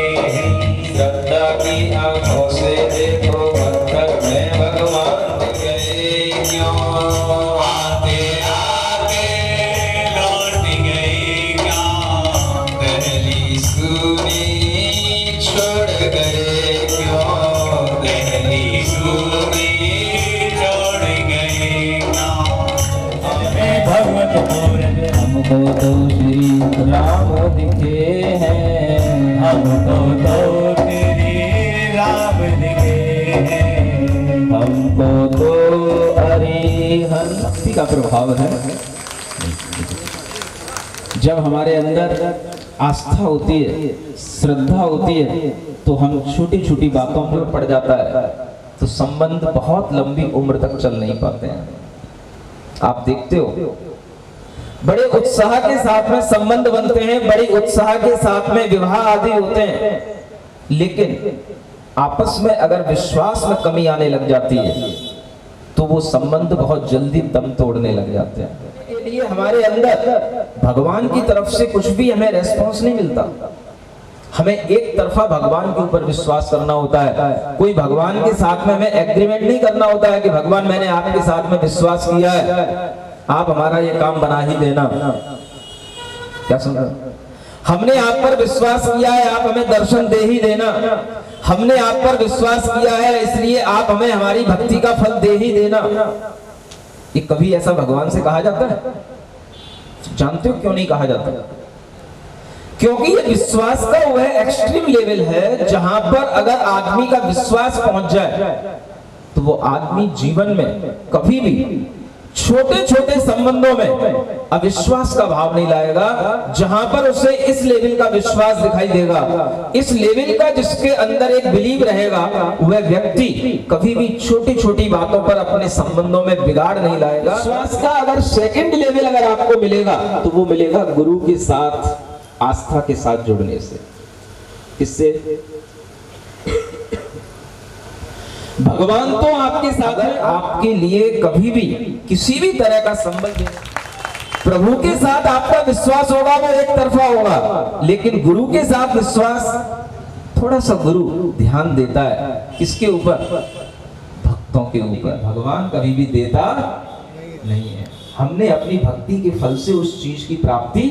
श्रद्धा की आंखों से देखो पत्थर में भगवान दिखे। क्यों आते आते लौट गए, क्या पहली सुनी छोड़ गए, क्यों पहली सुनी छोड़ गए ना। हमें भगवत मूर्त हमको तो श्री राम दिखे हैं, हमको तो तेरे राम दिखे हैं। हमको तो अरिहंत। भक्ति का प्रभाव है। जब हमारे अंदर आस्था होती है, श्रद्धा होती है, तो हम छोटी छोटी बातों पर पड़ जाता है, तो संबंध बहुत लंबी उम्र तक चल नहीं पाते हैं। आप देखते हो बड़े उत्साह के साथ में संबंध बनते हैं, बड़े उत्साह के साथ में विवाह आदि होते हैं, लेकिन आपस में अगर विश्वास में कमी आने लग जाती है तो वो संबंध बहुत जल्दी दम तोड़ने लग जाते हैं। इसके लिए हमारे अंदर भगवान की तरफ से कुछ भी हमें रेस्पॉन्स नहीं मिलता। हमें एक तरफा भगवान के ऊपर विश्वास करना होता है। कोई भगवान के साथ में हमें एग्रीमेंट नहीं करना होता है कि भगवान मैंने आपके साथ में विश्वास किया है, आप हमारा ये काम बना ही देना। क्या सुना? हमने आप पर विश्वास किया है, आप हमें दर्शन दे ही देना। हमने आप पर विश्वास किया है, इसलिए आप हमें हमारी भक्ति का फल दे ही देना। ये कभी ऐसा भगवान से कहा जाता है? जानते हो क्यों नहीं कहा जाता? क्योंकि ये विश्वास का वह एक्सट्रीम लेवल है जहां पर अगर आदमी का विश्वास पहुंच जाए तो वो आदमी जीवन में कभी भी छोटे छोटे संबंधों में अविश्वास का भाव नहीं लाएगा। जहां पर उसे इस लेवल का विश्वास दिखाई देगा, इस लेवल का जिसके अंदर एक बिलीव रहेगा, वह व्यक्ति कभी भी छोटी छोटी बातों पर अपने संबंधों में बिगाड़ नहीं लाएगा। विश्वास का अगर सेकंड लेवल अगर आपको मिलेगा तो वो मिलेगा गुरु के साथ, आस्था के साथ जुड़ने से। इससे भगवान तो आपके साथ है, आपके लिए कभी भी किसी भी तरह का संबंध नहीं। प्रभु के साथ आपका विश्वास होगा वो एक तरफा होगा, लेकिन गुरु के साथ विश्वास थोड़ा सा गुरु ध्यान देता है किसके ऊपर? भक्तों के ऊपर। भगवान कभी भी देता नहीं है। हमने अपनी भक्ति के फल से उस चीज की प्राप्ति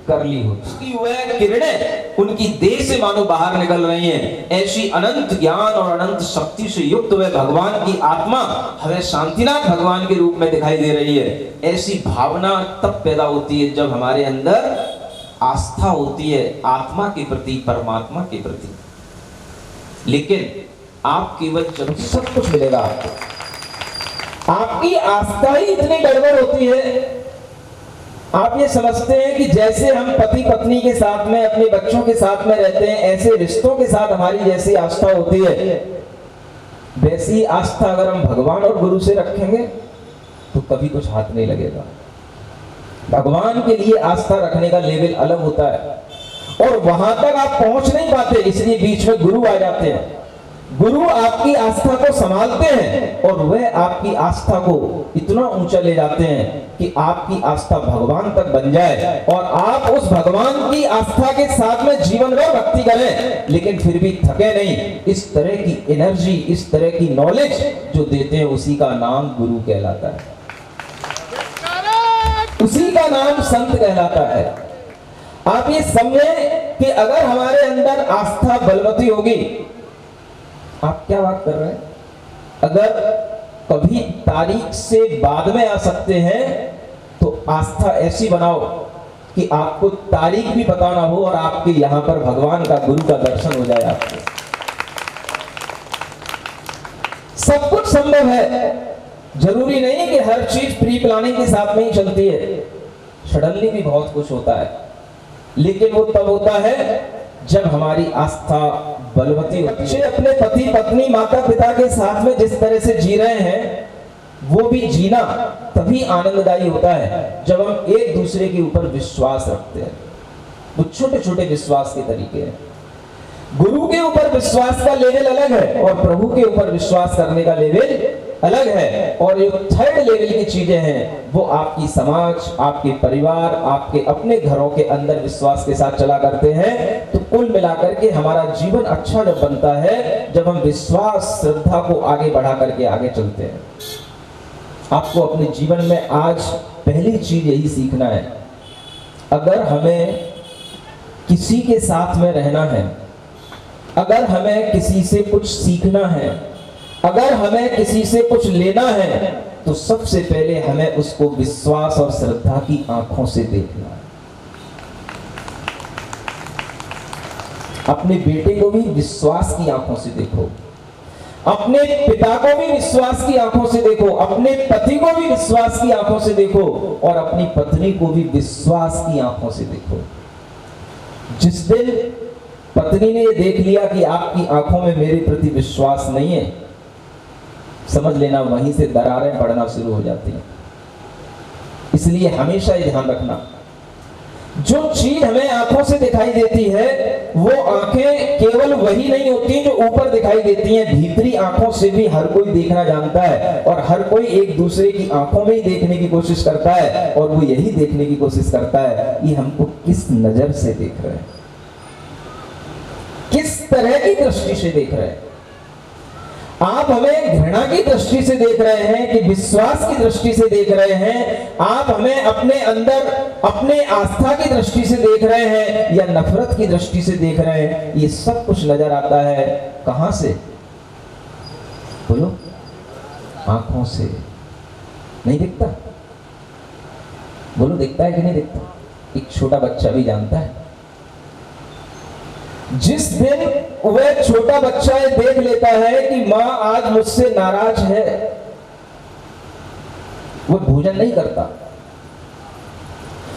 कर ली हो, उसकी वह किरणें उनकी देह से मानो बाहर निकल रही हैं। ऐसी अनंत ज्ञान और अनंत शक्ति से युक्त वह भगवान की आत्मा हमें शांतिनाथ भगवान के रूप में दिखाई दे रही है। ऐसी भावना तब पैदा होती है जब हमारे अंदर आस्था होती है आत्मा के प्रति, परमात्मा के प्रति। लेकिन आप केवल जब सब कुछ मिलेगा आपको, आपकी आस्था ही इतनी गड़बड़ होती है। आप ये समझते हैं कि जैसे हम पति पत्नी के साथ में, अपने बच्चों के साथ में रहते हैं, ऐसे रिश्तों के साथ हमारी जैसी आस्था होती है, वैसी आस्था अगर हम भगवान और गुरु से रखेंगे तो कभी कुछ हाथ नहीं लगेगा। भगवान के लिए आस्था रखने का लेवल अलग होता है और वहां तक आप पहुंच नहीं पाते, इसलिए बीच में गुरु आ जाते हैं। गुरु आपकी आस्था को संभालते हैं और वह आपकी आस्था को इतना ऊंचा ले जाते हैं कि आपकी आस्था भगवान तक बन जाए और आप उस भगवान की आस्था के साथ में जीवन भर भक्ति करें, लेकिन फिर भी थके नहीं। इस तरह की एनर्जी, इस तरह की नॉलेज जो देते हैं, उसी का नाम गुरु कहलाता है, उसी का नाम संत कहलाता है। आप ये समझे कि अगर हमारे अंदर आस्था बलवती होगी, आप क्या बात कर रहे हैं? अगर कभी तारीख से बाद में आ सकते हैं तो आस्था ऐसी बनाओ कि आपको तारीख भी पता ना हो और आपके यहां पर भगवान का, गुरु का दर्शन हो जाए आपको। सब कुछ संभव है, जरूरी नहीं कि हर चीज प्री प्लानिंग के साथ में ही चलती है। सडनली भी बहुत कुछ होता है, लेकिन वो तब होता है जब हमारी आस्था बलवती होती है। बच्चे अपने पति पत्नी माता पिता के साथ में जिस तरह से जी रहे हैं, वो भी जीना तभी आनंददायी होता है जब हम एक दूसरे के ऊपर विश्वास रखते हैं। वो छोटे छोटे विश्वास के तरीके हैं। गुरु के ऊपर विश्वास का लेवल अलग है और प्रभु के ऊपर विश्वास करने का लेवल अलग है। और जो थर्ड लेवल की चीजें हैं वो आपकी समाज, आपके परिवार, आपके अपने घरों के अंदर विश्वास के साथ चला करते हैं। तो कुल मिलाकर के हमारा जीवन अच्छा जब बनता है जब हम विश्वास, श्रद्धा को आगे बढ़ा करके आगे चलते हैं। आपको अपने जीवन में आज पहली चीज यही सीखना है, अगर हमें किसी के साथ में रहना है, अगर हमें किसी से कुछ सीखना है, अगर हमें किसी से कुछ लेना है, तो सबसे पहले हमें उसको विश्वास और श्रद्धा की आंखों से देखना है। अपने बेटे को भी विश्वास की आंखों से देखो, अपने पिता को भी विश्वास की आंखों से देखो, अपने पति को भी विश्वास की आंखों से देखो और अपनी पत्नी को भी विश्वास की आंखों से देखो। जिस दिन पत्नी ने ये देख लिया कि आपकी आंखों में मेरे प्रति विश्वास नहीं है, समझ लेना वहीं से दरारें पड़ना शुरू हो जाती हैं। इसलिए हमेशा ये ध्यान रखना, जो चीज हमें आंखों से दिखाई देती है वो आंखें केवल वही नहीं होती जो ऊपर दिखाई देती हैं, भीतरी आंखों से भी हर कोई देखना जानता है और हर कोई एक दूसरे की आंखों में ही देखने की कोशिश करता है। और वो यही देखने की कोशिश करता है कि हमको किस नजर से देख रहे हैं, किस तरह की दृष्टि से देख रहे हैं। आप हमें घृणा की दृष्टि से देख रहे हैं कि विश्वास की दृष्टि से देख रहे हैं, आप हमें अपने अंदर अपने आस्था की दृष्टि से देख रहे हैं या नफरत की दृष्टि से देख रहे हैं, ये सब कुछ नजर आता है कहां से? बोलो, आंखों से। नहीं दिखता? बोलो, दिखता है कि नहीं दिखता? एक छोटा बच्चा भी जानता है। जिस दिन वह छोटा बच्चा ये देख लेता है कि मां आज मुझसे नाराज है, वह भोजन नहीं करता।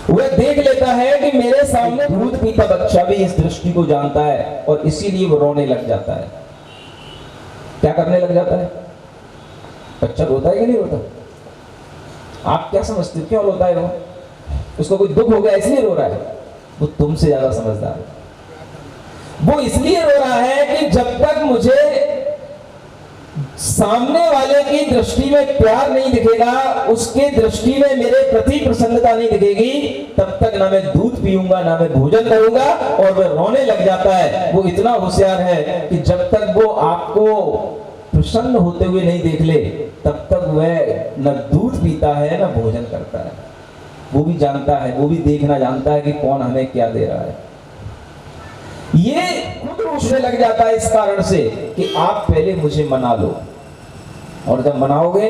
वह देख लेता है कि मेरे सामने दूध पीता बच्चा भी इस दृष्टि को जानता है और इसीलिए वो रोने लग जाता है। क्या करने लग जाता है? बच्चा रोता है कि नहीं रोता? आप क्या समझते हो क्यों रोता है वो? उसको कोई दुख हो गया इसलिए रो रहा है? वो तुमसे ज्यादा समझदार है। वो इसलिए रो रहा है कि जब तक मुझे सामने वाले की दृष्टि में प्यार नहीं दिखेगा, उसके दृष्टि में मेरे प्रति प्रसन्नता नहीं दिखेगी, तब तक ना मैं दूध पीऊंगा ना मैं भोजन करूंगा। और वह रोने लग जाता है। वो इतना होशियार है कि जब तक वो आपको प्रसन्न होते हुए नहीं देख ले, तब तक वह न दूध पीता है न भोजन करता है। वो भी जानता है, वो भी देखना जानता है कि कौन हमें क्या दे रहा है। ये खुद रूठने लग जाता है इस कारण से कि आप पहले मुझे मना लो, और जब मनाओगे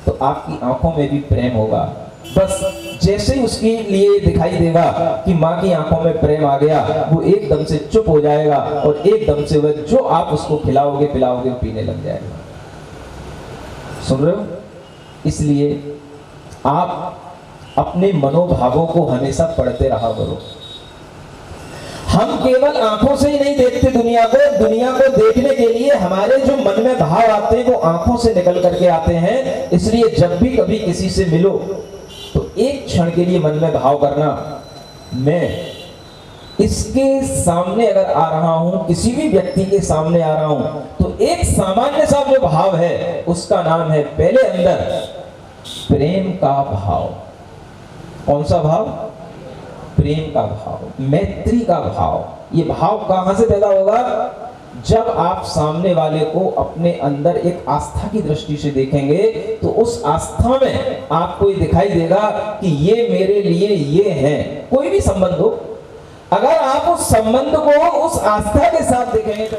तो आपकी आंखों में भी प्रेम होगा। बस जैसे ही उसके लिए दिखाई देगा कि माँ की आंखों में प्रेम आ गया, वो एकदम से चुप हो जाएगा और एकदम से वह जो आप उसको खिलाओगे पिलाओगे वो पीने लग जाएगा। सुन रहे हो? इसलिए आप अपने मनोभावों को हमेशा पढ़ते रहा करो। हम केवल आंखों से ही नहीं देखते दुनिया को, दुनिया को देखने के लिए हमारे जो मन में भाव आते हैं वो आंखों से निकल करके आते हैं। इसलिए जब भी कभी किसी से मिलो तो एक क्षण के लिए मन में भाव करना, मैं इसके सामने अगर आ रहा हूं, किसी भी व्यक्ति के सामने आ रहा हूं, तो एक सामान्य सा जो भाव है उसका नाम है पहले अंदर प्रेम का भाव। कौन सा भाव? प्रेम का भाव, मैत्री का भाव। ये भाव कहां से पैदा होगा? जब आप सामने वाले को अपने अंदर एक आस्था की दृष्टि से देखेंगे तो उस आस्था में आपको ये दिखाई देगा कि ये मेरे लिए ये है। कोई भी संबंध हो, अगर आप उस संबंध को उस आस्था के साथ देखेंगे तो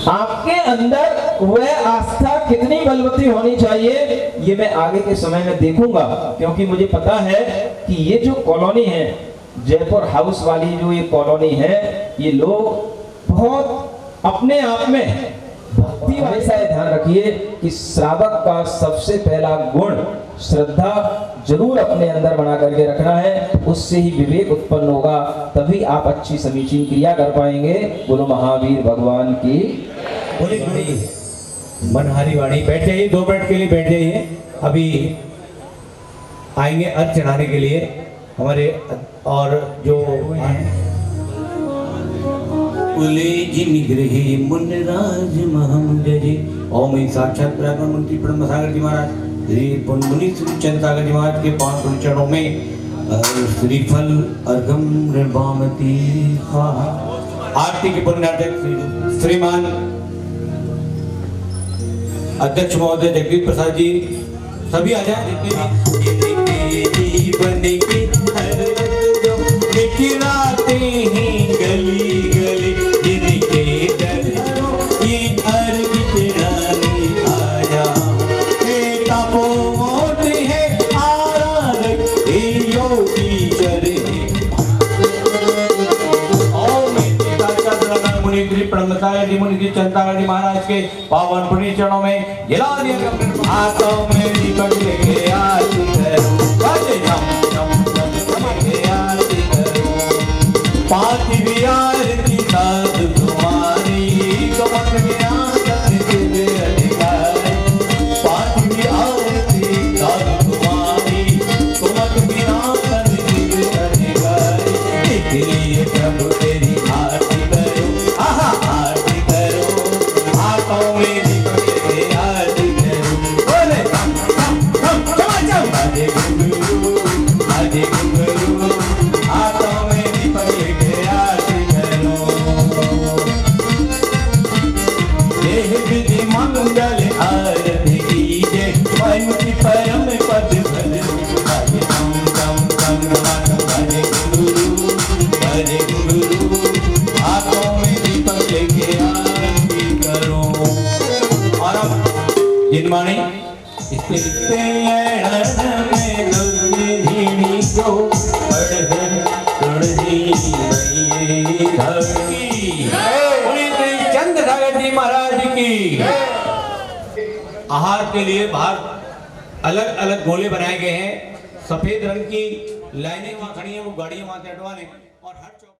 आपके अंदर वह आस्था कितनी बलवती होनी चाहिए, ये मैं आगे के समय में देखूंगा, क्योंकि मुझे पता है कि ये जो कॉलोनी है, जयपुर हाउस वाली जो ये कॉलोनी है, ये लोग बहुत अपने आप में भक्ति। हमेशा ये ध्यान रखिए कि श्रावक का सबसे पहला गुण श्रद्धा जरूर अपने अंदर बना करके रखना है, उससे ही विवेक उत्पन्न होगा, तभी आप अच्छी समीचीन क्रिया कर पाएंगे। बोलो महावीर भगवान की। बोले बड़ी मनहारी वाणी। बैठ जाइए, 2 मिनट के लिए बैठ जाइए। अभी आएंगे अर्घ चढ़ाने के लिए हमारे और जो निग्रहे मुनिराज महम जय। ओम साक्षात ब्रह्म मंत्री ब्रह्म सागर जी महाराज श्री मुनि श्री चंद्र सागर जी महाराज के 5 चरणों में श्रीफल अर्घम निर्वामती स्वाहा। आरती के पुण्यार्थ श्रीमान अध्यक्ष महोदय जगदीश प्रसाद जी सभी आ जाए। जीवन की दिखलाते हैं गली गली जिनके दर ये अर्घ चढ़ाने आया। तपोमोट है आराधक हे योगी चरे। मुनि मुनि चंद्रावली महाराज के पावन पुण्य चरणों में जला दिया। हाथों में दीपक लेके आरती करो, बजे नम नम नम लेके आरती करो। पांचवी आरती साध तुम्हारी कमर में आकर के अधिकार। पांचवी आरती साध तुम्हारी कमर में आकर के अधिकार। इसलिए प्रभु तेरी आरती करो, आहा आरती करो। हाथों में दीपक लेके आरती करो। बोले हम चम चम आजे घुंघरू आजे घुंघरू। हाथों में दीपक लेके आरती करो। देह विधि मंगल आरती कीजिए, मन की परम पद भज। आजे हम कम कम आजे घुंघरू आजे घुंघरू। हाथों में दीपक लेके आरती करो। और अब जिनवाणी इसके में दुर्धीनी को पढ़ तुलसी चंद्र सागर जी महाराज की। आहार के लिए बाहर अलग अलग गोले बनाए गए हैं। सफेद रंग की लाइनें वहां खड़ी हैं, वो गाड़ियां वहां से हटवाने और हर